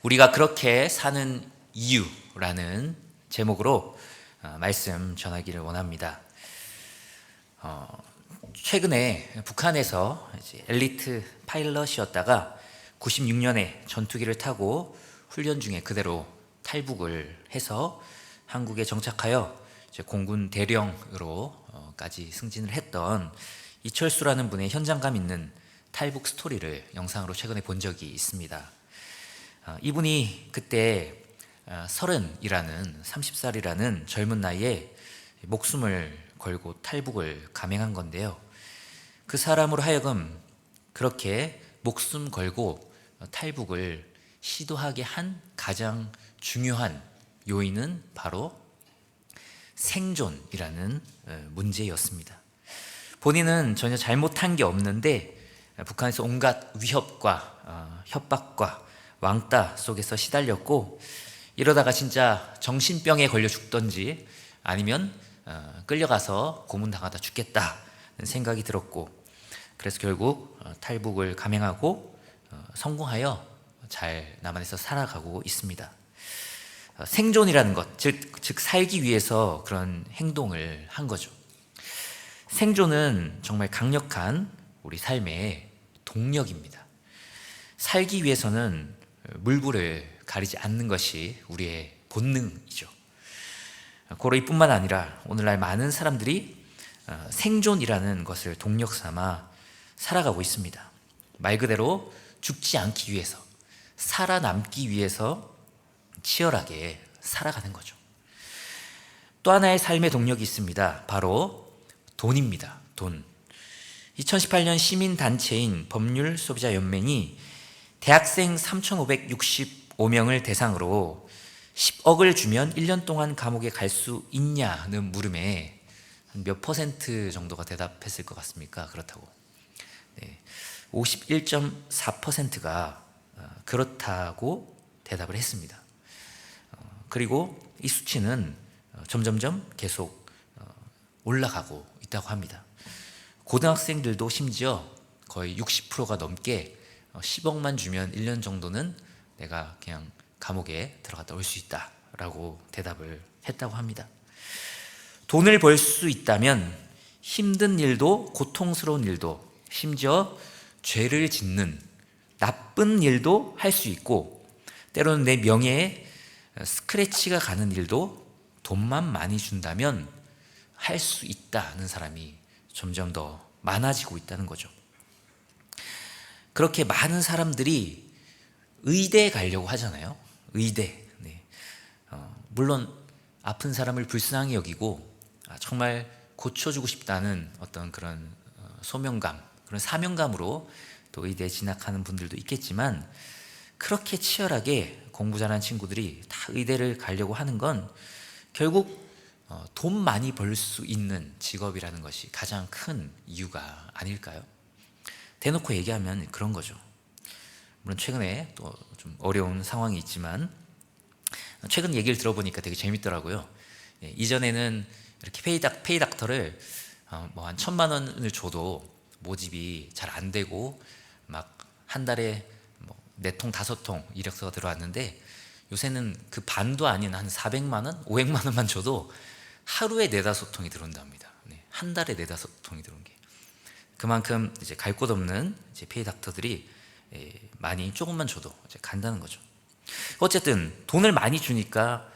우리가 그렇게 사는 이유라는 제목으로 말씀 전하기를 원합니다. 최근에 북한에서 이제 엘리트 파일럿이었다가 96년에 전투기를 타고 훈련 중에 그대로 탈북을 해서 한국에 정착하여 이제 공군 대령으로까지 승진을 했던 이철수라는 분의 현장감 있는 탈북 스토리를 영상으로 최근에 본 적이 있습니다. 이분이 그때 30살이라는 젊은 나이에 목숨을 걸고 탈북을 감행한 건데요. 그 사람으로 하여금 그렇게 목숨 걸고 탈북을 시도하게 한 가장 중요한 요인은 바로 생존이라는 문제였습니다. 본인은 전혀 잘못한 게 없는데 북한에서 온갖 위협과 협박과 왕따 속에서 시달렸고, 이러다가 진짜 정신병에 걸려 죽던지 아니면 끌려가서 고문당하다 죽겠다는 생각이 들었고, 그래서 결국 탈북을 감행하고 성공하여 잘 남한에서 살아가고 있습니다. 생존이라는 것, 즉 살기 위해서 그런 행동을 한 거죠. 생존은 정말 강력한 우리 삶의 동력입니다. 살기 위해서는 물불을 가리지 않는 것이 우리의 본능이죠. 고로 이뿐만 아니라 오늘날 많은 사람들이 생존이라는 것을 동력 삼아 살아가고 있습니다. 말 그대로 죽지 않기 위해서, 살아남기 위해서 치열하게 살아가는 거죠. 또 하나의 삶의 동력이 있습니다. 바로 돈입니다. 돈. 2018년 시민단체인 법률소비자연맹이 대학생 3,565명을 대상으로 10억을 주면 1년 동안 감옥에 갈 수 있냐는 물음에 몇 퍼센트 정도가 대답했을 것 같습니까? 그렇다고. 51.4%가 그렇다고 대답을 했습니다. 그리고 이 수치는 점점점 계속 올라가고 있다고 합니다. 고등학생들도 심지어 거의 60%가 넘게 10억만 주면 1년 정도는 내가 그냥 감옥에 들어갔다 올 수 있다라고 대답을 했다고 합니다. 돈을 벌 수 있다면 힘든 일도 고통스러운 일도, 심지어 죄를 짓는 나쁜 일도 할 수 있고, 때로는 내 명예에 스크래치가 가는 일도 돈만 많이 준다면 할 수 있다는 사람이 점점 더 많아지고 있다는 거죠. 그렇게 많은 사람들이 의대에 가려고 하잖아요. 의대. 물론 아픈 사람을 불쌍히 여기고 정말 고쳐주고 싶다는 어떤 그런 소명감, 그런 사명감으로 또 의대에 진학하는 분들도 있겠지만, 그렇게 치열하게 공부 잘하는 친구들이 다 의대를 가려고 하는 건 결국 돈 많이 벌 수 있는 직업이라는 것이 가장 큰 이유가 아닐까요? 대놓고 얘기하면 그런 거죠. 물론 최근에 또 좀 어려운 상황이 있지만, 최근 얘기를 들어보니까 되게 재밌더라고요. 이전에는 이렇게 페이닥터를 뭐 한 1,000만 원을 줘도 모집이 잘 안 되고 막 한 달에 뭐 4통 5통 이력서가 들어왔는데, 요새는 그 반도 아닌 한 400만 원, 500만 원만 줘도 하루에 4-5통이 들어온답니다. 한 달에 4-5통이 들어온 게. 그만큼 이제 갈 곳 없는 이제 페이닥터들이 많이 조금만 줘도 이제 간다는 거죠. 어쨌든 돈을 많이 주니까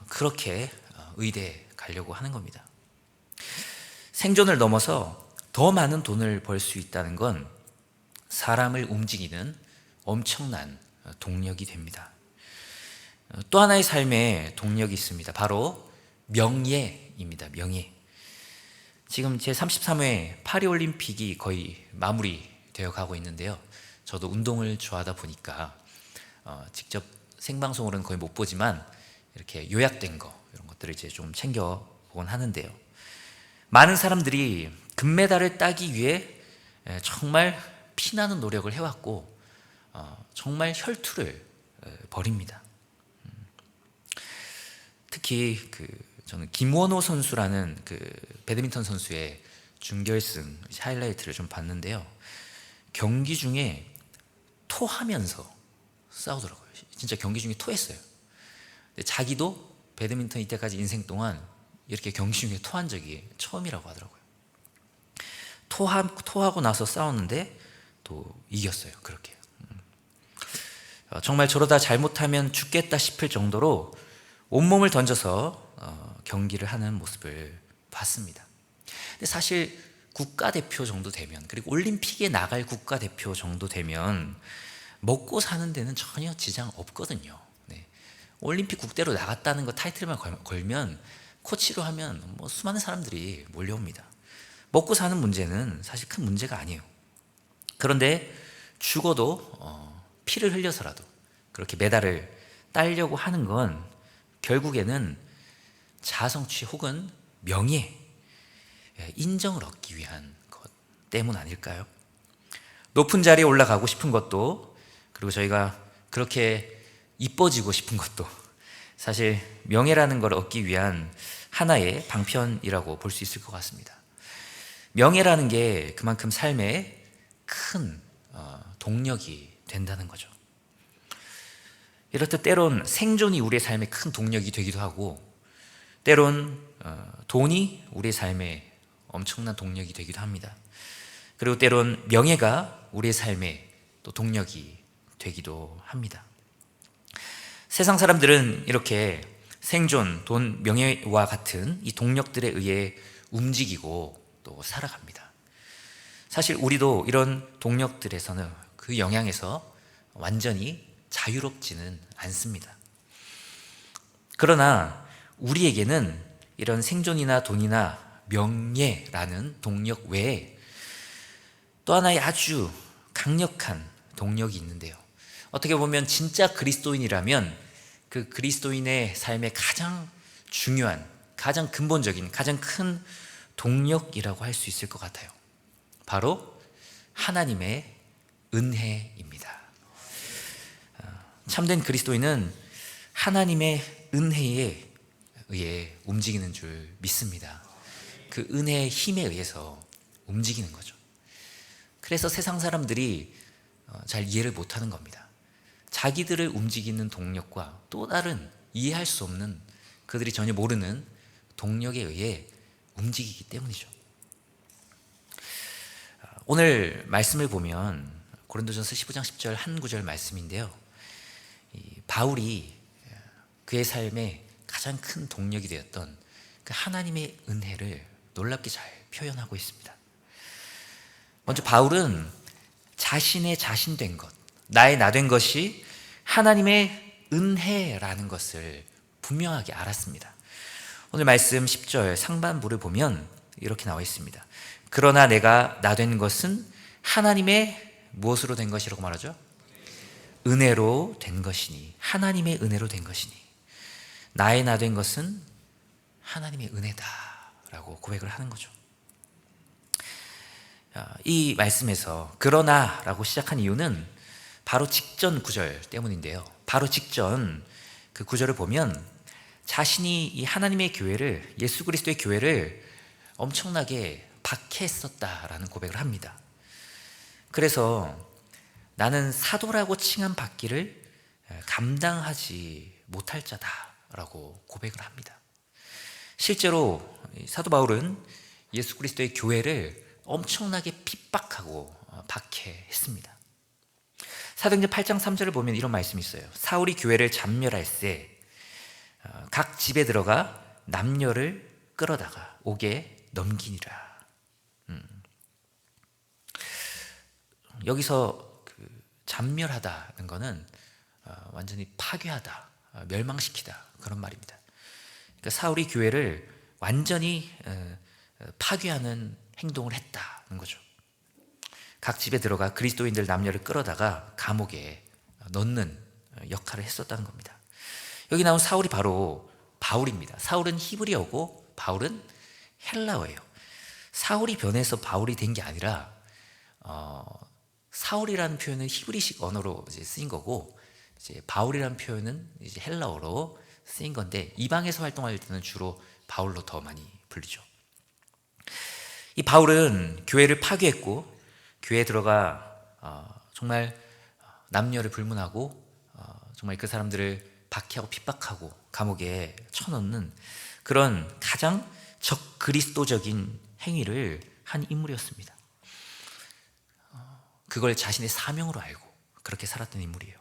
그렇게 의대에 가려고 하는 겁니다. 생존을 넘어서 더 많은 돈을 벌 수 있다는 건 사람을 움직이는 엄청난 동력이 됩니다. 또 하나의 삶의 동력이 있습니다. 바로 명예입니다. 명예. 지금 제33회 파리올림픽이 거의 마무리되어 가고 있는데요. 저도 운동을 좋아하다 보니까 직접 생방송으로는 거의 못 보지만 이렇게 요약된 거, 이런 것들을 이제 좀 챙겨보곤 하는데요. 많은 사람들이 금메달을 따기 위해 정말 피나는 노력을 해왔고 정말 혈투를 벌입니다. 특히 저는 김원호 선수라는 배드민턴 선수의 준결승 하이라이트를 좀 봤는데요. 경기 중에 토하면서 싸우더라고요. 진짜 경기 중에 토했어요. 근데 자기도 배드민턴 이때까지 인생 동안 이렇게 경기 중에 토한 적이 처음이라고 하더라고요. 토하고 나서 싸웠는데 또 이겼어요. 그렇게. 정말 저러다 잘못하면 죽겠다 싶을 정도로 온몸을 던져서 경기를 하는 모습을 봤습니다. 근데 사실 국가대표 정도 되면, 그리고 올림픽에 나갈 국가대표 정도 되면 먹고 사는 데는 전혀 지장 없거든요. 네. 올림픽 국대로 나갔다는 거 타이틀만 걸면, 코치로 하면 뭐 수많은 사람들이 몰려옵니다. 먹고 사는 문제는 사실 큰 문제가 아니에요. 그런데 죽어도 피를 흘려서라도 그렇게 메달을 따려고 하는 건 결국에는 자아성취 혹은 명예, 인정을 얻기 위한 것 때문 아닐까요? 높은 자리에 올라가고 싶은 것도, 그리고 저희가 그렇게 이뻐지고 싶은 것도 사실 명예라는 걸 얻기 위한 하나의 방편이라고 볼 수 있을 것 같습니다. 명예라는 게 그만큼 삶에 큰 동력이 된다는 거죠. 이렇듯 때론 생존이 우리의 삶에 큰 동력이 되기도 하고, 때론 돈이 우리의 삶에 엄청난 동력이 되기도 합니다. 그리고 때론 명예가 우리의 삶에 또 동력이 되기도 합니다. 세상 사람들은 이렇게 생존, 돈, 명예와 같은 이 동력들에 의해 움직이고 또 살아갑니다. 사실 우리도 이런 동력들에서는, 그 영향에서 완전히 자유롭지는 않습니다. 그러나 우리에게는 이런 생존이나 돈이나 명예라는 동력 외에 또 하나의 아주 강력한 동력이 있는데요. 어떻게 보면 진짜 그리스도인이라면 그 그리스도인의 삶의 가장 중요한, 가장 근본적인, 가장 큰 동력이라고 할 수 있을 것 같아요. 바로 하나님의 은혜입니다. 참된 그리스도인은 하나님의 은혜에 의해 움직이는 줄 믿습니다. 그 은혜의 힘에 의해서 움직이는 거죠. 그래서 세상 사람들이 잘 이해를 못하는 겁니다. 자기들을 움직이는 동력과 또 다른 이해할 수 없는, 그들이 전혀 모르는 동력에 의해 움직이기 때문이죠. 오늘 말씀을 보면 고린도전서 15장 10절 한 구절 말씀인데요, 바울이 그의 삶에 가장 큰 동력이 되었던 그 하나님의 은혜를 놀랍게 잘 표현하고 있습니다. 먼저 바울은 자신의 자신된 것, 나의 나된 것이 하나님의 은혜라는 것을 분명하게 알았습니다. 오늘 말씀 10절 상반부를 보면 이렇게 나와 있습니다. 그러나 내가 나된 것은 하나님의 무엇으로 된 것이라고 말하죠? 은혜로 된 것이니, 하나님의 은혜로 된 것이니, 나의 나된 것은 하나님의 은혜다 라고 고백을 하는 거죠. 이 말씀에서 그러나 라고 시작한 이유는 바로 직전 구절 때문인데요, 바로 직전 그 구절을 보면 자신이 이 하나님의 교회를, 예수 그리스도의 교회를 엄청나게 박해했었다라는 고백을 합니다. 그래서 나는 사도라고 칭함받기를 감당하지 못할 자다라고 고백을 합니다. 실제로 사도 바울은 예수 그리스도의 교회를 엄청나게 핍박하고 박해했습니다. 사도행전 8장 3절을 보면 이런 말씀이 있어요. 사울이 교회를 잡멸할세 각 집에 들어가 남녀를 끌어다가 옥에 넘기니라. 여기서 그 잡멸하다는 것은 완전히 파괴하다, 멸망시키다, 그런 말입니다. 그러니까 사울이 교회를 완전히 파괴하는 행동을 했다는 거죠. 각 집에 들어가 그리스도인들 남녀를 끌어다가 감옥에 넣는 역할을 했었다는 겁니다. 여기 나온 사울이 바로 바울입니다. 사울은 히브리어고 바울은 헬라어예요. 사울이 변해서 바울이 된 게 아니라 사울이라는 표현은 히브리식 언어로 이제 쓰인 거고, 이제 바울이라는 표현은 이제 헬라어로 쓰인 건데, 이방에서 활동할 때는 주로 바울로 더 많이 불리죠. 이 바울은 교회를 파괴했고, 교회에 들어가 정말 남녀를 불문하고 정말 그 사람들을 박해하고 핍박하고 감옥에 쳐넣는 그런 가장 적그리스도적인 행위를 한 인물이었습니다. 그걸 자신의 사명으로 알고 그렇게 살았던 인물이에요.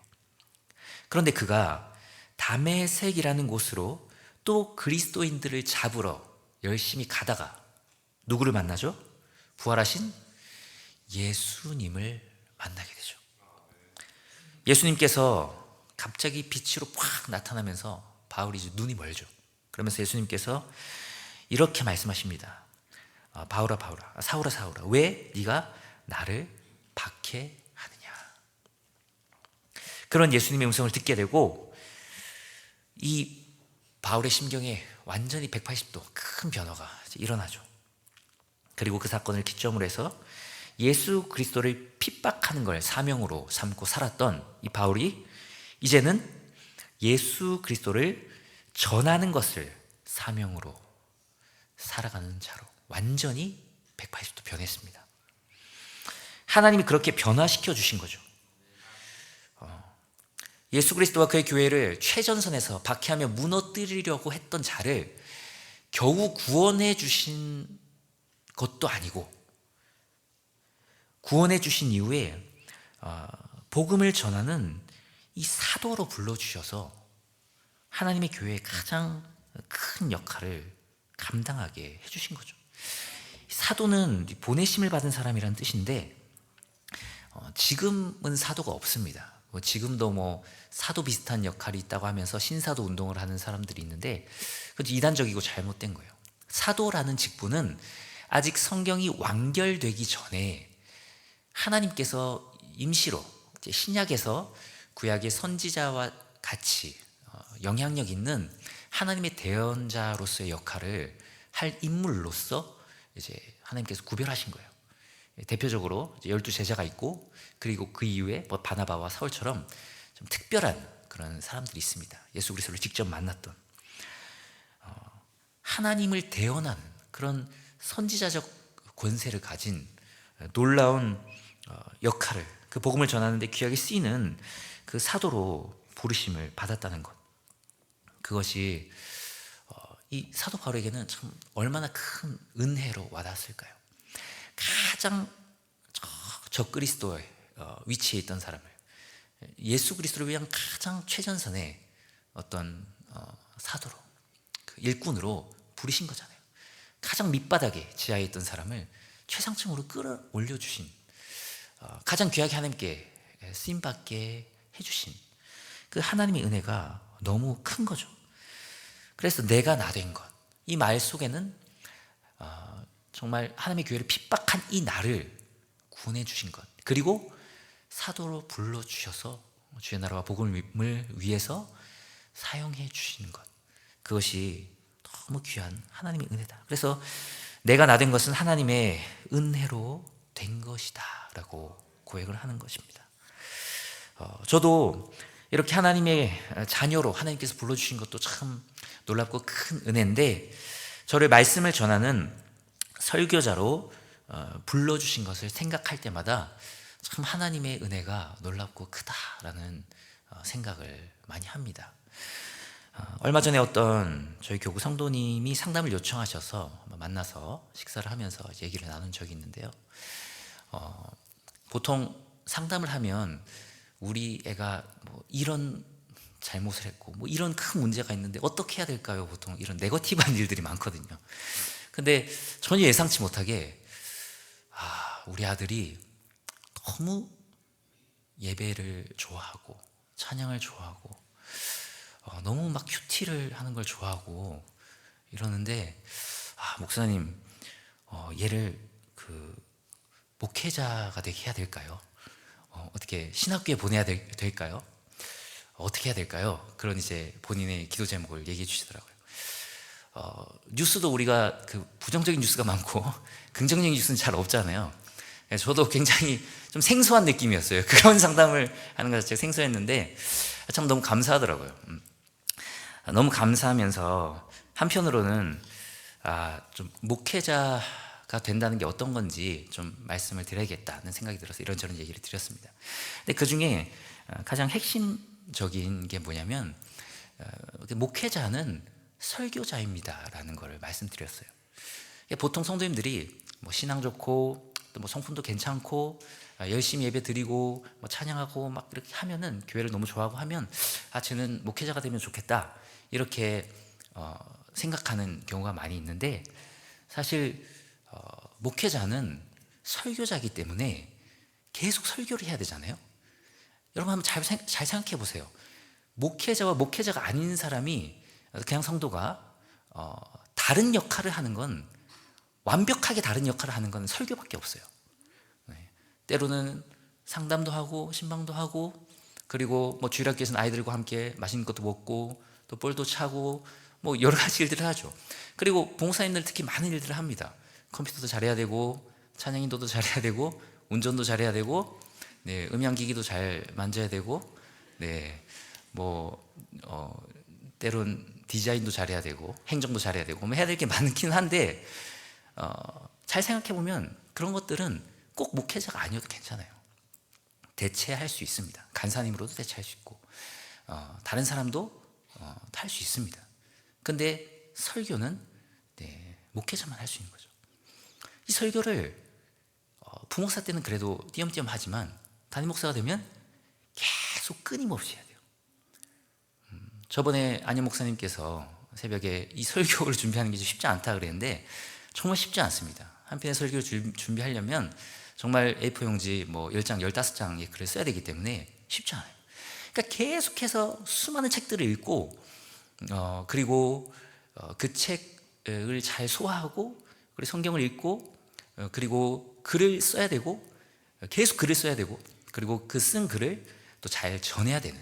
그런데 그가 다메섹이라는 곳으로 또 그리스도인들을 잡으러 열심히 가다가 누구를 만나죠? 부활하신 예수님을 만나게 되죠. 예수님께서 갑자기 빛으로 확 나타나면서 바울이 이제 눈이 멀죠. 그러면서 예수님께서 이렇게 말씀하십니다. 바울아 바울아, 사울아 사울아, 왜 네가 나를 박해하느냐. 그런 예수님의 음성을 듣게 되고 이 바울의 심경에 완전히 180도 큰 변화가 일어나죠. 그리고 그 사건을 기점으로 해서 예수 그리스도를 핍박하는 걸 사명으로 삼고 살았던 이 바울이 이제는 예수 그리스도를 전하는 것을 사명으로 살아가는 자로 완전히 180도 변했습니다. 하나님이 그렇게 변화시켜 주신 거죠. 예수 그리스도와 그의 교회를 최전선에서 박해하며 무너뜨리려고 했던 자를 겨우 구원해 주신 것도 아니고 구원해 주신 이후에 복음을 전하는 이 사도로 불러주셔서 하나님의 교회의 가장 큰 역할을 감당하게 해주신 거죠. 사도는 보내심을 받은 사람이라는 뜻인데 지금은 사도가 없습니다. 지금도 사도 비슷한 역할이 있다고 하면서 신사도 운동을 하는 사람들이 있는데 그것도 이단적이고 잘못된 거예요. 사도라는 직분은 아직 성경이 완결되기 전에 하나님께서 임시로 신약에서 구약의 선지자와 같이 영향력 있는 하나님의 대언자로서의 역할을 할 인물로서 이제 하나님께서 구별하신 거예요. 대표적으로 12 제자가 있고 그리고 그 이후에 바나바와 사울처럼 좀 특별한 그런 사람들이 있습니다. 예수 그리스도를 직접 만났던 하나님을 대언한 그런 선지자적 권세를 가진 놀라운 역할을 그 복음을 전하는데 귀하게 쓰이는 그 사도로 부르심을 받았다는 것, 그것이 이 사도 바울에게는 참 얼마나 큰 은혜로 와닿았을까요? 가장 적그리스도의 위치에 있던 사람을 예수 그리스도를 위한 가장 최전선의 어떤 사도로, 그 일꾼으로 부르신 거잖아요. 가장 밑바닥에 지하에 있던 사람을 최상층으로 끌어올려 주신, 가장 귀하게 하나님께 쓰임받게 해주신 그 하나님의 은혜가 너무 큰 거죠. 그래서 내가 나 된 것, 이 말 속에는 정말 하나님의 교회를 핍박한 이 나를 구원해 주신 것, 그리고 사도로 불러주셔서 주의 나라와 복음을 위해서 사용해 주시는 것, 그것이 너무 귀한 하나님의 은혜다. 그래서 내가 나 된 것은 하나님의 은혜로 된 것이다 라고 고백을 하는 것입니다. 저도 이렇게 하나님의 자녀로 하나님께서 불러주신 것도 참 놀랍고 큰 은혜인데, 저를 말씀을 전하는 설교자로 불러주신 것을 생각할 때마다 참 하나님의 은혜가 놀랍고 크다라는 생각을 많이 합니다. 얼마 전에 어떤 저희 교구 성도님이 상담을 요청하셔서 만나서 식사를 하면서 얘기를 나눈 적이 있는데요. 보통 상담을 하면 우리 애가 이런 잘못을 했고 이런 큰 문제가 있는데 어떻게 해야 될까요? 보통 이런 네거티브한 일들이 많거든요. 근데 전혀 예상치 못하게 우리 아들이 너무 예배를 좋아하고 찬양을 좋아하고 너무 막 큐티를 하는 걸 좋아하고 이러는데 목사님 얘를 그 목회자가 되게 해야 될까요? 어떻게 신학교에 보내야 될까요? 어떻게 해야 될까요? 그런 이제 본인의 기도 제목을 얘기해 주시더라고요. 뉴스도 우리가 그 부정적인 뉴스가 많고 긍정적인 뉴스는 잘 없잖아요. 저도 굉장히 좀 생소한 느낌이었어요. 그런 상담을 하는 것 자체가 생소했는데 참 너무 감사하더라고요. 너무 감사하면서 한편으로는 좀 목회자가 된다는 게 어떤 건지 좀 말씀을 드려야겠다는 생각이 들어서 이런저런 얘기를 드렸습니다. 근데 그 중에 가장 핵심 적인 게 뭐냐면 목회자는 설교자입니다라는 걸 말씀드렸어요. 보통 성도님들이 뭐 신앙 좋고 또 뭐 성품도 괜찮고 열심히 예배 드리고 뭐 찬양하고 막 이렇게 하면은 교회를 너무 좋아하고 하면 쟤는 목회자가 되면 좋겠다 이렇게 생각하는 경우가 많이 있는데 사실 목회자는 설교자이기 때문에 계속 설교를 해야 되잖아요. 여러분 한번 잘 생각해 보세요. 목회자와 목회자가 아닌 사람이 그냥 성도가 다른 역할을 하는 건 완벽하게 다른 역할을 하는 건 설교밖에 없어요. 때로는 상담도 하고 신방도 하고 그리고 뭐 주일학교에서는 아이들과 함께 맛있는 것도 먹고 또 볼도 차고 뭐 여러 가지 일들을 하죠. 그리고 봉사님들 특히 많은 일들을 합니다. 컴퓨터도 잘해야 되고 찬양 인도도 잘해야 되고 운전도 잘해야 되고 음향기기도 잘 만져야 되고 때론 디자인도 잘해야 되고 행정도 잘해야 되고 뭐 해야 될 게 많긴 한데 잘 생각해 보면 그런 것들은 꼭 목회자가 아니어도 괜찮아요. 대체할 수 있습니다. 간사님으로도 대체할 수 있고 다른 사람도 다 할 수 있습니다. 근데 설교는 목회자만 할 수 있는 거죠. 이 설교를 부목사 때는 그래도 띄엄띄엄 하지만 담임 목사가 되면 계속 끊임없이 해야 돼요. 저번에 안현 목사님께서 새벽에 이 설교를 준비하는 게 쉽지 않다 그랬는데 정말 쉽지 않습니다. 한 편의 설교를 준비하려면 정말 A4 용지 뭐 10장, 15장의 글을 써야 되기 때문에 쉽지 않아요. 그러니까 계속해서 수많은 책들을 읽고 그리고 그 책을 잘 소화하고 그리고 성경을 읽고 그리고 글을 써야 되고 계속 글을 써야 되고 그리고 그 쓴 글을 또 잘 전해야 되는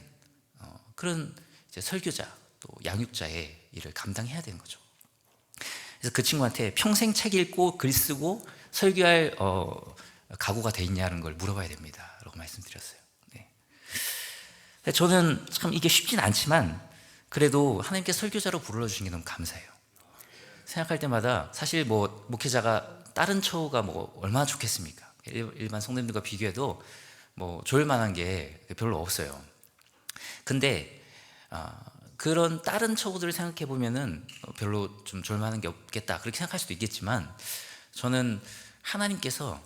그런 이제 설교자 또 양육자의 일을 감당해야 되는 거죠. 그래서 그 친구한테 평생 책 읽고 글 쓰고 설교할 각오가 돼 있냐는 걸 물어봐야 됩니다 라고 말씀드렸어요. 저는 참 이게 쉽진 않지만 그래도 하나님께 설교자로 불러주신 게 너무 감사해요. 생각할 때마다 사실 뭐 목회자가 다른 처우가 뭐 얼마나 좋겠습니까? 일반 성도님들과 비교해도 뭐 좋을 만한 게 별로 없어요. 근데 그런 다른 처우들을 생각해 보면은 별로 좀 좋을 만한 게 없겠다 그렇게 생각할 수도 있겠지만 저는 하나님께서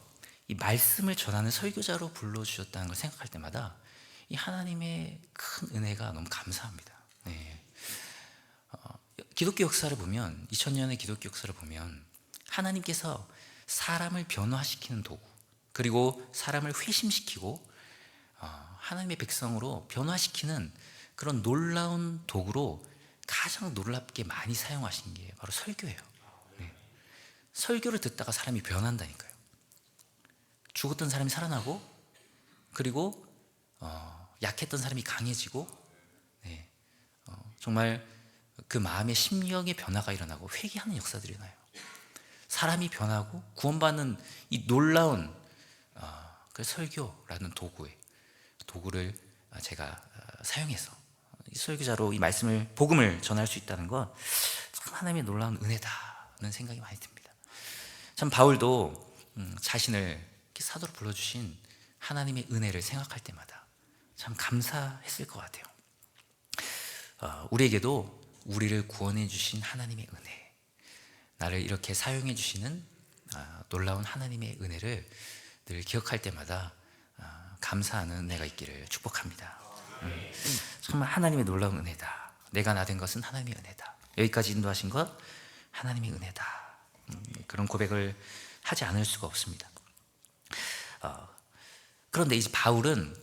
이 말씀을 전하는 설교자로 불러주셨다는 걸 생각할 때마다 이 하나님의 큰 은혜가 너무 감사합니다. 기독교 역사를 보면 2000년의 기독교 역사를 보면 하나님께서 사람을 변화시키는 도구 그리고 사람을 회심시키고 하나님의 백성으로 변화시키는 그런 놀라운 도구로 가장 놀랍게 많이 사용하신 게 바로 설교예요. 설교를 듣다가 사람이 변한다니까요. 죽었던 사람이 살아나고 그리고 약했던 사람이 강해지고 정말 그 마음의 심령의 변화가 일어나고 회개하는 역사들이 나요. 사람이 변하고 구원받는 이 놀라운 그 설교라는 도구를 제가 사용해서 이 설교자로 이 말씀을 복음을 전할 수 있다는 건 참 하나님의 놀라운 은혜다는 생각이 많이 듭니다. 참 바울도 자신을 이렇게 사도로 불러주신 하나님의 은혜를 생각할 때마다 참 감사했을 것 같아요. 우리에게도 우리를 구원해 주신 하나님의 은혜, 나를 이렇게 사용해 주시는 놀라운 하나님의 은혜를 늘 기억할 때마다 감사하는 은혜가 있기를 축복합니다. 정말 하나님의 놀라운 은혜다. 내가 나 된 것은 하나님의 은혜다. 여기까지 인도하신 것 하나님의 은혜다. 그런 고백을 하지 않을 수가 없습니다. 그런데 이제 바울은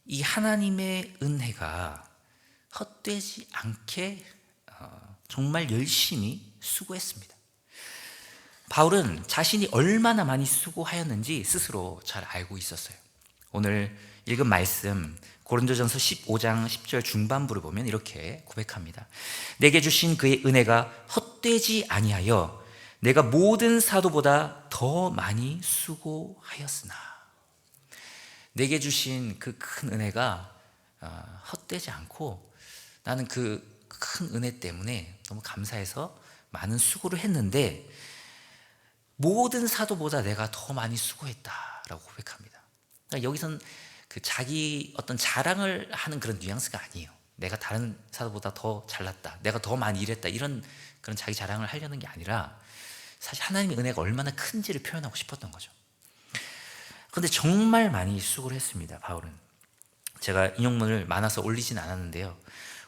이 하나님의 은혜가 헛되지 않게 정말 열심히 수고했습니다. 바울은 자신이 얼마나 많이 수고하였는지 스스로 잘 알고 있었어요. 오늘 읽은 말씀 고린도전서 15장 10절 중반부를 보면 이렇게 고백합니다. 내게 주신 그의 은혜가 헛되지 아니하여 내가 모든 사도보다 더 많이 수고하였으나. 내게 주신 그 큰 은혜가 헛되지 않고 나는 그 큰 은혜 때문에 너무 감사해서 많은 수고를 했는데 모든 사도보다 내가 더 많이 수고했다라고 고백합니다. 그러니까 여기선 그 자기 어떤 자랑을 하는 그런 뉘앙스가 아니에요. 내가 다른 사도보다 더 잘났다, 내가 더 많이 일했다, 이런 그런 자기 자랑을 하려는 게 아니라 사실 하나님의 은혜가 얼마나 큰지를 표현하고 싶었던 거죠. 그런데 정말 많이 수고를 했습니다, 바울은. 제가 인용문을 많아서 올리진 않았는데요,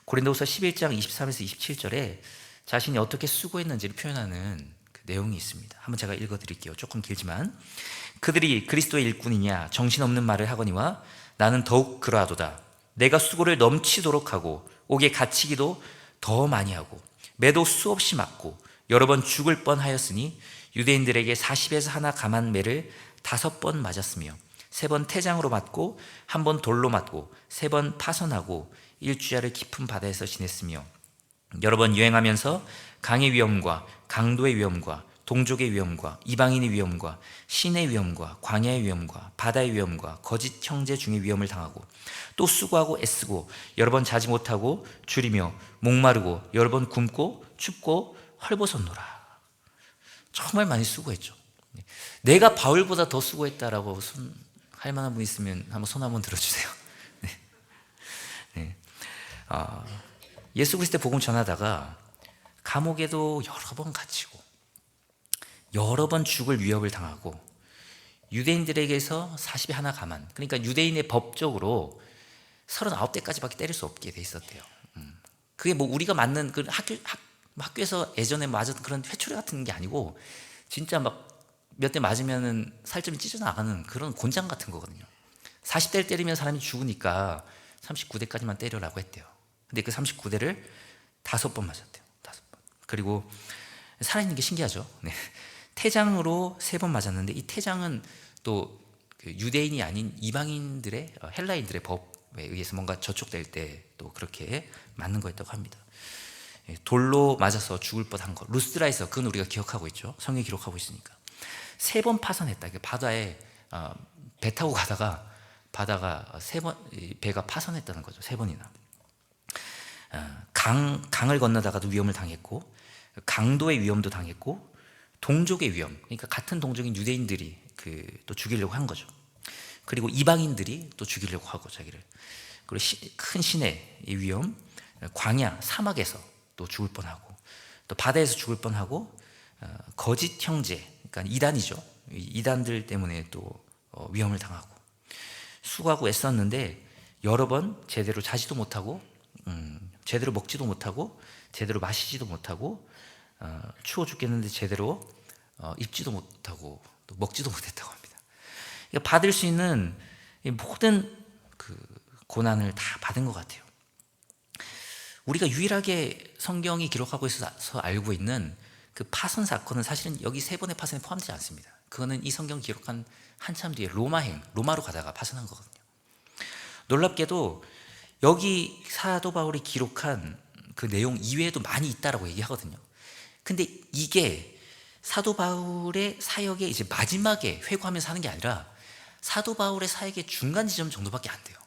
고린도후서 11장 23에서 27절에 자신이 어떻게 수고했는지를 표현하는 그 내용이 있습니다. 한번 제가 읽어드릴게요. 조금 길지만, 그들이 그리스도의 일꾼이냐 정신없는 말을 하거니와 나는 더욱 그러하도다. 내가 수고를 넘치도록 하고 옥에 갇히기도 더 많이 하고 매도 수없이 맞고 여러 번 죽을 뻔하였으니 유대인들에게 40에서 하나 감한 매를 5번 맞았으며 3번 태장으로 맞고 1번 돌로 맞고 3번 파선하고 일주야를 깊은 바다에서 지냈으며 여러 번 유행하면서 강의 위험과 강도의 위험과 동족의 위험과 이방인의 위험과 신의 위험과 광야의 위험과 바다의 위험과 거짓 형제 중의 위험을 당하고 또 수고하고 애쓰고 여러 번 자지 못하고 줄이며 목마르고 여러 번 굶고 춥고 헐벗었노라. 정말 많이 수고했죠. 내가 바울보다 더 수고했다라고 할 만한 분 있으면 한번 손 한번 들어주세요. 네. 네. 예수 그리스도의 복음 전하다가 감옥에도 여러 번 갇히고 여러 번 죽을 위협을 당하고 유대인들에게서 40에 하나 감한, 그러니까 유대인의 법적으로 39대까지밖에 때릴 수 없게 돼 있었대요. 그게 뭐 우리가 맞는 그 학교에서 예전에 맞았던 그런 회초리 같은 게 아니고 진짜 막 몇 대 맞으면은 살점이 찢어나가는 그런 곤장 같은 거거든요. 40대를 때리면 사람이 죽으니까 39대까지만 때려라고 했대요. 근데 그 39대를 5번 맞았대요. 5번. 그리고 살아있는 게 신기하죠. 네. 태장으로 3번 맞았는데 이 태장은 또 그 유대인이 아닌 이방인들의 헬라인들의 법에 의해서 뭔가 저촉될 때 또 그렇게 맞는 거였다고 합니다. 돌로 맞아서 죽을 뻔한 거, 루스드라에서, 그건 우리가 기억하고 있죠. 성경에 기록하고 있으니까. 3번 파선했다. 바다에 배 타고 가다가 바다가 3번, 배가 파선했다는 거죠. 3번이나. 강을 건너다가도 위험을 당했고 강도의 위험도 당했고 동족의 위험, 그러니까 같은 동족인 유대인들이 또 죽이려고 한 거죠. 그리고 이방인들이 또 죽이려고 하고 자기를. 그리고 큰 신의 위험, 광야, 사막에서 또 죽을 뻔하고 또 바다에서 죽을 뻔하고 거짓 형제, 그러니까 이단이죠. 이단들 때문에 또 위험을 당하고 수고하고 애썼는데 여러 번 제대로 자지도 못하고 제대로 먹지도 못하고 제대로 마시지도 못하고 추워 죽겠는데 제대로 입지도 못하고 또 먹지도 못했다고 합니다. 그러니까 받을 수 있는 모든 그 고난을 다 받은 것 같아요. 우리가 유일하게 성경이 기록하고 있어서 알고 있는 그 파선 사건은 사실은 여기 3번의 파선에 포함되지 않습니다. 그거는 이 성경 기록한 한참 뒤에 로마로 가다가 파선한 거거든요. 놀랍게도 여기 사도 바울이 기록한 그 내용 이외에도 많이 있다라고 얘기하거든요. 근데 이게 사도 바울의 사역의 이제 마지막에 회고하면서 하는 게 아니라 사도 바울의 사역의 중간 지점 정도밖에 안 돼요.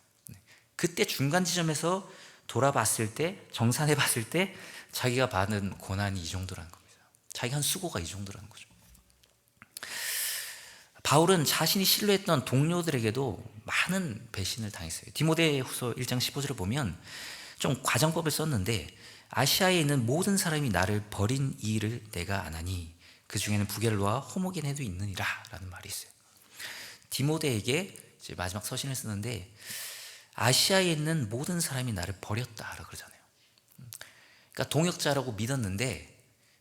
그때 중간 지점에서 돌아봤을 때, 정산해 봤을 때 자기가 받은 고난이 이 정도라는 겁니다. 자기가 한 수고가 이 정도라는 거죠. 바울은 자신이 신뢰했던 동료들에게도 많은 배신을 당했어요. 디모데후서 1장 15절을 보면 좀 과정법을 썼는데, 아시아에 있는 모든 사람이 나를 버린 이 일을 내가 아나니 그 중에는 부겔로와 호모게네도 있느니라 라는 말이 있어요. 디모데에게 이제 마지막 서신을 쓰는데 아시아에 있는 모든 사람이 나를 버렸다라고 그러잖아요. 그러니까 동역자라고 믿었는데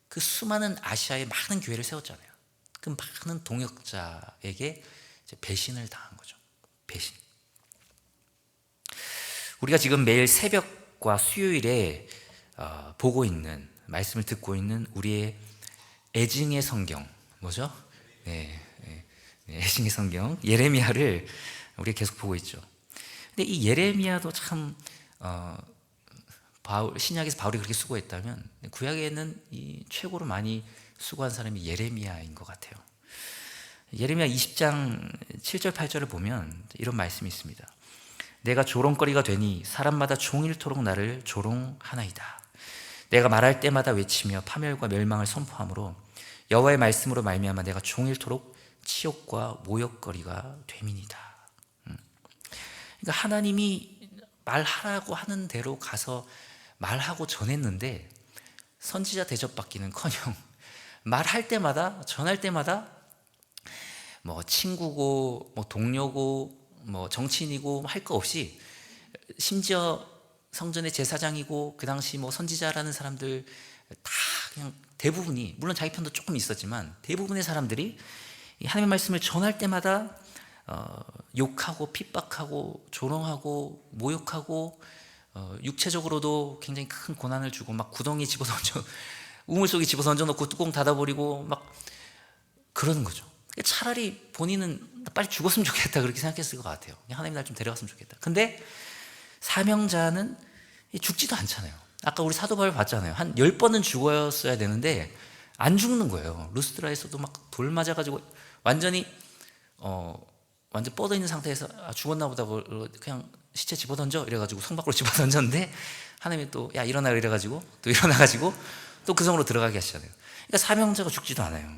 그 수많은 아시아의 많은 교회를 세웠잖아요. 그 많은 동역자에게 이제 배신을 당한 거죠. 배신. 우리가 지금 매일 새벽과 수요일에 보고 있는, 말씀을 듣고 있는 우리의 애증의 성경, 뭐죠? 네, 애증의 성경 예레미야를 우리가 계속 보고 있죠. 근데 이 예레미야도 참 신약에서 바울이 그렇게 수고했다면 구약에는 이 최고로 많이 수고한 사람이 예레미야인 것 같아요. 예레미야 20장 7절 8절을 보면 이런 말씀이 있습니다. 내가 조롱거리가 되니 사람마다 종일토록 나를 조롱하나이다. 내가 말할 때마다 외치며 파멸과 멸망을 선포하므로 여호와의 말씀으로 말미암아 내가 종일토록 치욕과 모욕거리가 됨이니이다. 그러니까 하나님이 말하라고 하는 대로 가서 말하고 전했는데 선지자 대접받기는커녕 말할 때마다, 전할 때마다 뭐 친구고 뭐 동료고 뭐 정치인이고 할 거 없이, 심지어 성전의 제사장이고 그 당시 뭐 선지자라는 사람들 다 그냥 대부분이, 물론 자기 편도 조금 있었지만 대부분의 사람들이 이 하나님의 말씀을 전할 때마다 욕하고 핍박하고 조롱하고 모욕하고, 육체적으로도 굉장히 큰 고난을 주고 막 구덩이 집어던져 우물 속에 집어던져 놓고 뚜껑 닫아버리고 막 그러는 거죠. 차라리 본인은 빨리 죽었으면 좋겠다 그렇게 생각했을 것 같아요. 하나님 날 좀 데려갔으면 좋겠다. 근데 사명자는 죽지도 않잖아요. 아까 우리 사도 바울 봤잖아요. 한 10번은 죽었어야 되는데 안 죽는 거예요. 루스드라에서도 막 돌 맞아가지고 완전히 완전 뻗어 있는 상태에서 죽었나 보다 그냥 시체 집어던져 이래가지고 성 밖으로 집어던졌는데 하나님이 또 야 일어나 이래가지고 또 일어나가지고 또 그 성으로 들어가게 하시잖아요. 그러니까 사명자가 죽지도 않아요.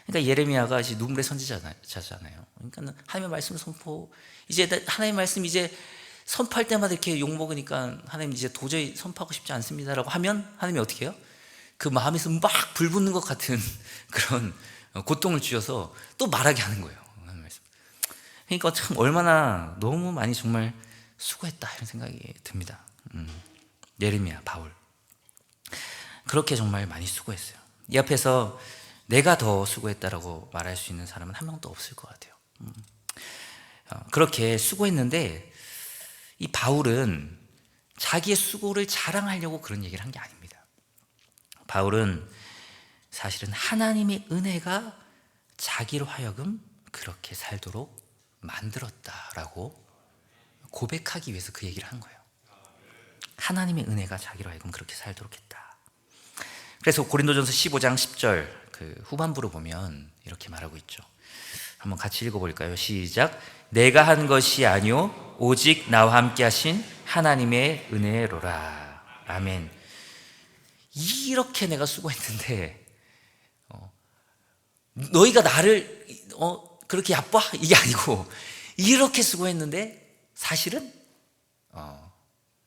그러니까 예레미야가 이제 눈물의 선지자잖아요. 그러니까 하나님의 말씀 선포, 이제 하나님의 말씀 이제 선포할 때마다 이렇게 욕 먹으니까 하나님 이제 도저히 선포하고 싶지 않습니다라고 하면 하나님이 어떻게 해요? 그 마음에서 막 불붙는 것 같은 그런 고통을 주셔서 또 말하게 하는 거예요. 그러니까 참 얼마나 너무 많이 정말 수고했다 이런 생각이 듭니다. 예레미야, 바울 그렇게 정말 많이 수고했어요. 이 앞에서 내가 더 수고했다라고 말할 수 있는 사람은 한 명도 없을 것 같아요. 그렇게 수고했는데 이 바울은 자기의 수고를 자랑하려고 그런 얘기를 한 게 아닙니다. 바울은 사실은 하나님의 은혜가 자기로 하여금 그렇게 살도록 만들었다라고 고백하기 위해서 그 얘기를 한 거예요. 하나님의 은혜가 자기로 하여금 그렇게 살도록 했다. 그래서 고린도전서 15장 10절 그 후반부로 보면 이렇게 말하고 있죠. 한번 같이 읽어볼까요? 시작. 내가 한 것이 아니요 오직 나와 함께 하신 하나님의 은혜로라. 아멘. 이렇게 내가 수고했는데 너희가 나를 그렇게 얕봐? 이게 아니고 이렇게 수고했는데 사실은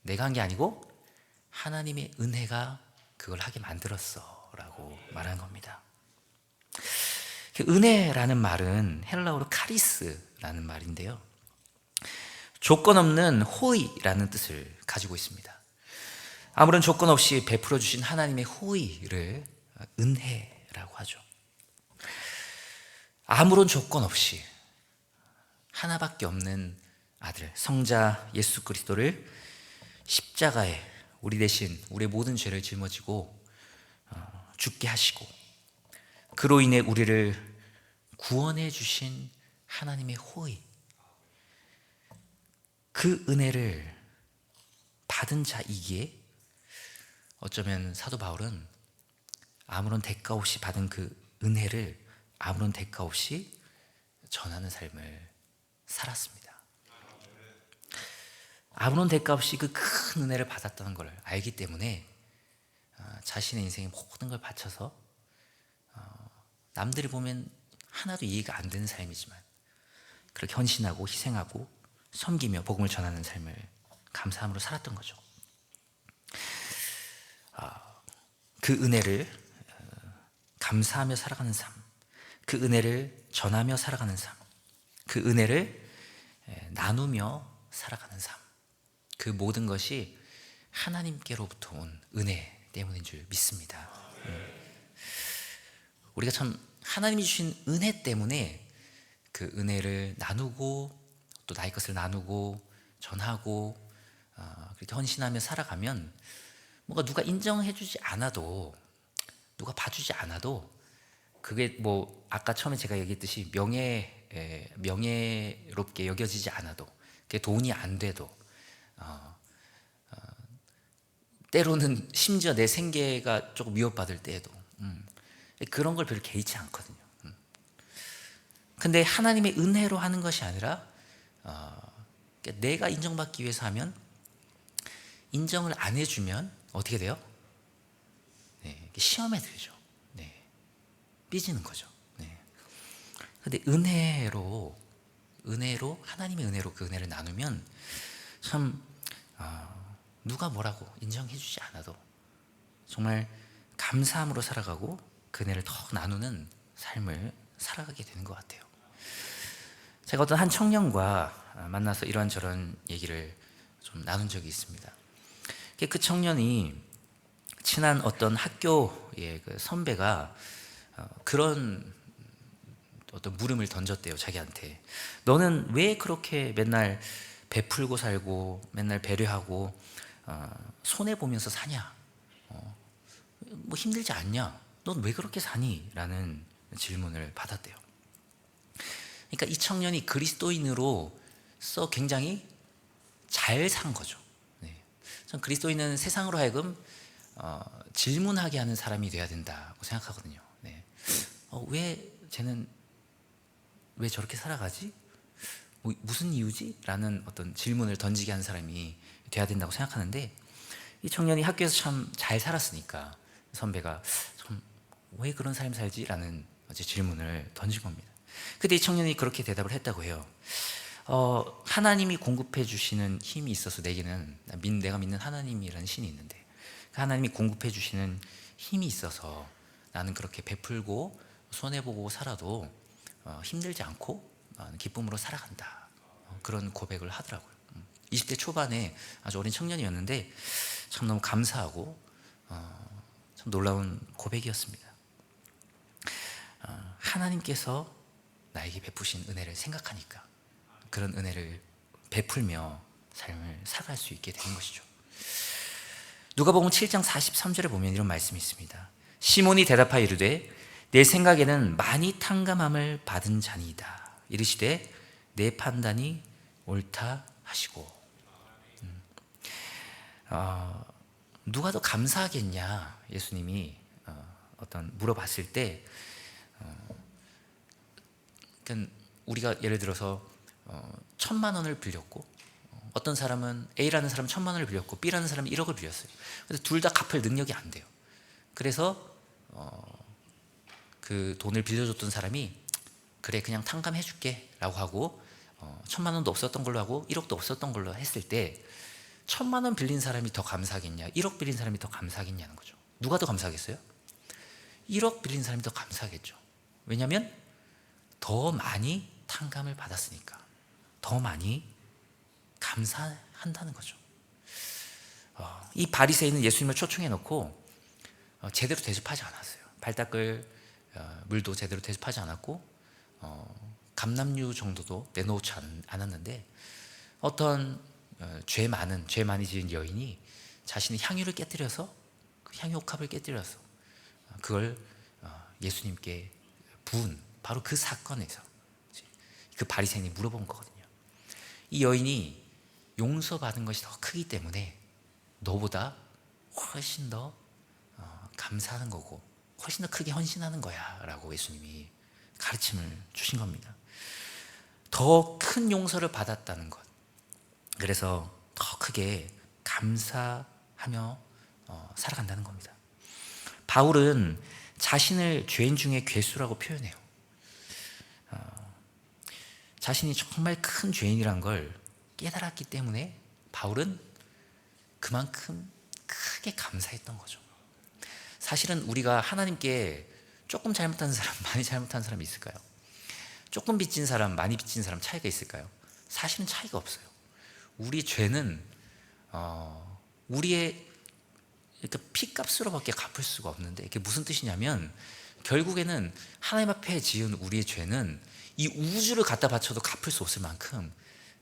내가 한 게 아니고 하나님의 은혜가 그걸 하게 만들었어 라고 말하는 겁니다. 은혜라는 말은 헬라어로 카리스라는 말인데요, 조건 없는 호의라는 뜻을 가지고 있습니다. 아무런 조건 없이 베풀어 주신 하나님의 호의를 은혜라고 하죠. 아무런 조건 없이 하나밖에 없는 아들 성자 예수 그리스도를 십자가에 우리 대신 우리의 모든 죄를 짊어지고 죽게 하시고 그로 인해 우리를 구원해 주신 하나님의 호의, 그 은혜를 받은 자이기에 어쩌면 사도 바울은 아무런 대가 없이 받은 그 은혜를 아무런 대가 없이 전하는 삶을 살았습니다. 아무런 대가 없이 그 큰 은혜를 받았다는 걸 알기 때문에 자신의 인생의 모든 걸 바쳐서 남들이 보면 하나도 이해가 안 되는 삶이지만 그렇게 헌신하고 희생하고 섬기며 복음을 전하는 삶을 감사함으로 살았던 거죠. 그 은혜를 감사하며 살아가는 삶, 그 은혜를 전하며 살아가는 삶, 그 은혜를 나누며 살아가는 삶, 그 모든 것이 하나님께로부터 온 은혜 때문인 줄 믿습니다. 우리가 참 하나님이 주신 은혜 때문에 그 은혜를 나누고 또 나의 것을 나누고 전하고 그렇게 헌신하며 살아가면 뭔가 누가 인정해주지 않아도, 누가 봐주지 않아도 그게 뭐 아까 처음에 제가 얘기했듯이 명예롭게 여겨지지 않아도, 그게 돈이 안 돼도, 때로는 심지어 내 생계가 조금 위협받을 때에도 그런 걸 별로 개의치 않거든요. 근데 하나님의 은혜로 하는 것이 아니라 내가 인정받기 위해서 하면, 인정을 안 해주면 어떻게 돼요? 네, 시험에 들죠. 네, 삐지는 거죠. 네. 근데 은혜로 은혜로, 하나님의 은혜로 그 은혜를 나누면 참 누가 뭐라고 인정해 주지 않아도 정말 감사함으로 살아가고 그 은혜를 더 나누는 삶을 살아가게 되는 것 같아요. 제가 어떤 한 청년과 만나서 이런저런 얘기를 좀 나눈 적이 있습니다. 그 청년이 친한 어떤 학교의 그 선배가 그런 어떤 물음을 던졌대요. 자기한테. 너는 왜 그렇게 맨날 베풀고 살고 맨날 배려하고 손해보면서 사냐? 뭐 힘들지 않냐? 넌 왜 그렇게 사니? 라는 질문을 받았대요. 그러니까 이 청년이 그리스도인으로서 굉장히 잘 산 거죠. 네. 전 그리스도인은 세상으로 하여금 질문하게 하는 사람이 돼야 된다고 생각하거든요. 네. 왜 쟤는 왜 저렇게 살아가지? 무슨 이유지? 라는 어떤 질문을 던지게 하는 사람이 돼야 된다고 생각하는데, 이 청년이 학교에서 참 잘 살았으니까 선배가 참 왜 그런 삶 살지? 라는 질문을 던진 겁니다. 근데 이 청년이 그렇게 대답을 했다고 해요. 하나님이 공급해 주시는 힘이 있어서 내게는, 내가 믿는 하나님이라는 신이 있는데 그 하나님이 공급해 주시는 힘이 있어서 나는 그렇게 베풀고 손해보고 살아도 힘들지 않고 기쁨으로 살아간다. 그런 고백을 하더라고요. 20대 초반에 아주 어린 청년이었는데 참 너무 감사하고 참 놀라운 고백이었습니다. 하나님께서 나에게 베푸신 은혜를 생각하니까 그런 은혜를 베풀며 삶을 살아갈 수 있게 되는 것이죠. 누가복음 7장 43절에 보면 이런 말씀이 있습니다. 시몬이 대답하여 이르되 내 생각에는 많이 탕감함을 받은 자니이다. 이르시되 내 판단이 옳다 하시고. 누가 더 감사하겠냐? 예수님이 물어봤을 때, 그러니까 우리가 예를 들어서 1,000만 원을 빌렸고 어떤 사람은 A라는 사람은 1,000만 원을 빌렸고 B라는 사람은 1억을 빌렸어요. 그래서 둘 다 갚을 능력이 안 돼요. 그래서 그 돈을 빌려줬던 사람이 그래 그냥 탕감해 줄게 라고 하고 1,000만 원도 없었던 걸로 하고 1억도 없었던 걸로 했을 때 1,000만 원 빌린 사람이 더 감사하겠냐, 1억 빌린 사람이 더 감사하겠냐는 거죠. 누가 더 감사하겠어요? 1억 빌린 사람이 더 감사하겠죠. 왜냐하면 더 많이 탕감을 받았으니까 더 많이 감사한다는 거죠. 이 바리새인은 예수님을 초청해 놓고 제대로 대접하지 않았어요. 발 닦을 물도 제대로 대접하지 않았고 감람류 정도도 내놓지 않았는데 어떤 죄 많이 지은 여인이 자신의 향유를 깨뜨려서 그 향유 옥합을 깨뜨려서 그걸 예수님께 부은 바로 그 사건에서 그 바리새인이 물어본 거거든요. 이 여인이 용서받은 것이 더 크기 때문에 너보다 훨씬 더 감사하는 거고 훨씬 더 크게 헌신하는 거야 라고 예수님이 가르침을 주신 겁니다. 더 큰 용서를 받았다는 것, 그래서 더 크게 감사하며 살아간다는 겁니다. 바울은 자신을 죄인 중에 괴수라고 표현해요. 자신이 정말 큰 죄인이란 걸 깨달았기 때문에 바울은 그만큼 크게 감사했던 거죠. 사실은 우리가 하나님께 조금 잘못한 사람, 많이 잘못한 사람이 있을까요? 조금 빚진 사람, 많이 빚진 사람 차이가 있을까요? 사실은 차이가 없어요. 우리 죄는 우리의 피값으로밖에 갚을 수가 없는데, 이게 무슨 뜻이냐면 결국에는 하나님 앞에 지은 우리의 죄는 이 우주를 갖다 바쳐도 갚을 수 없을 만큼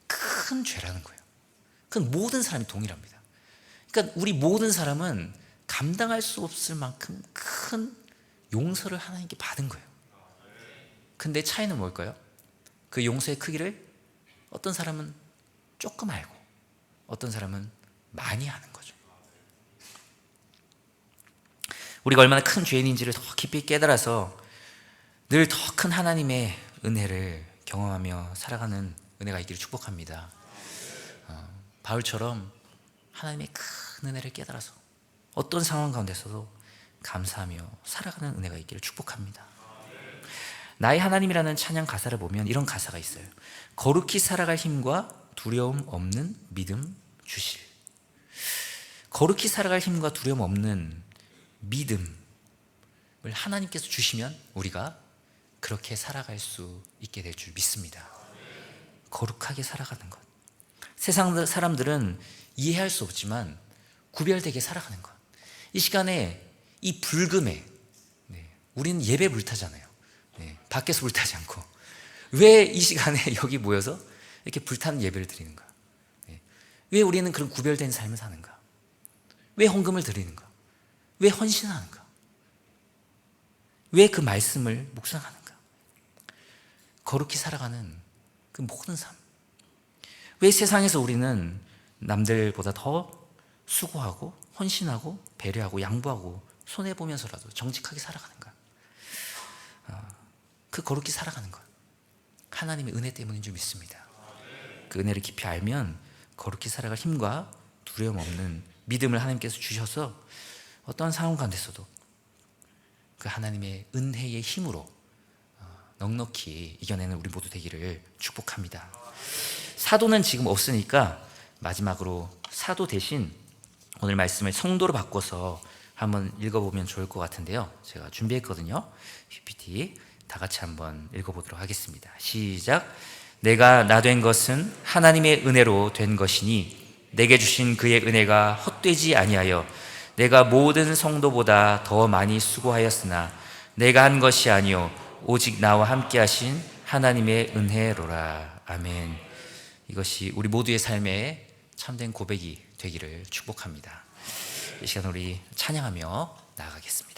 큰 죄라는 거예요. 그건 모든 사람이 동일합니다. 그러니까 우리 모든 사람은 감당할 수 없을 만큼 큰 용서를 하나님께 받은 거예요. 근데 차이는 뭘까요? 그 용서의 크기를 어떤 사람은 조금 알고 어떤 사람은 많이 아는 거죠. 우리가 얼마나 큰 죄인인지를 더 깊이 깨달아서 늘 더 큰 하나님의 은혜를 경험하며 살아가는 은혜가 있기를 축복합니다. 바울처럼 하나님의 큰 은혜를 깨달아서 어떤 상황 가운데서도 감사하며 살아가는 은혜가 있기를 축복합니다. 나의 하나님이라는 찬양 가사를 보면 이런 가사가 있어요. 거룩히 살아갈 힘과 두려움 없는 믿음 주실. 거룩히 살아갈 힘과 두려움 없는 믿음을 하나님께서 주시면 우리가 그렇게 살아갈 수 있게 될 줄 믿습니다. 거룩하게 살아가는 것. 세상 사람들은 이해할 수 없지만 구별되게 살아가는 것. 이 시간에 이 불금에 우리는 예배 불타잖아요. 밖에서 불타지 않고 왜 이 시간에 여기 모여서 이렇게 불타는 예배를 드리는가? 왜 우리는 그런 구별된 삶을 사는가? 왜 헌금을 드리는가? 왜 헌신하는가? 왜 그 말씀을 묵상하는가? 거룩히 살아가는 그 모든 삶. 왜 세상에서 우리는 남들보다 더 수고하고 헌신하고 배려하고 양보하고 손해보면서라도 정직하게 살아가는가? 그 거룩히 살아가는 것, 하나님의 은혜 때문인 줄 믿습니다. 그 은혜를 깊이 알면 거룩히 살아갈 힘과 두려움 없는 믿음을 하나님께서 주셔서 어떤 상황 가운데서도 그 하나님의 은혜의 힘으로 넉넉히 이겨내는 우리 모두 되기를 축복합니다. 사도는 지금 없으니까 마지막으로 사도 대신 오늘 말씀을 성도로 바꿔서 한번 읽어보면 좋을 것 같은데요. 제가 준비했거든요. PPT 다 같이 한번 읽어보도록 하겠습니다. 시작. 내가 나 된 것은 하나님의 은혜로 된 것이니 내게 주신 그의 은혜가 헛되지 아니하여 내가 모든 성도보다 더 많이 수고하였으나 내가 한 것이 아니요 오직 나와 함께 하신 하나님의 은혜로라. 아멘. 이것이 우리 모두의 삶에 참된 고백이 되기를 축복합니다. 이 시간 우리 찬양하며 나아가겠습니다.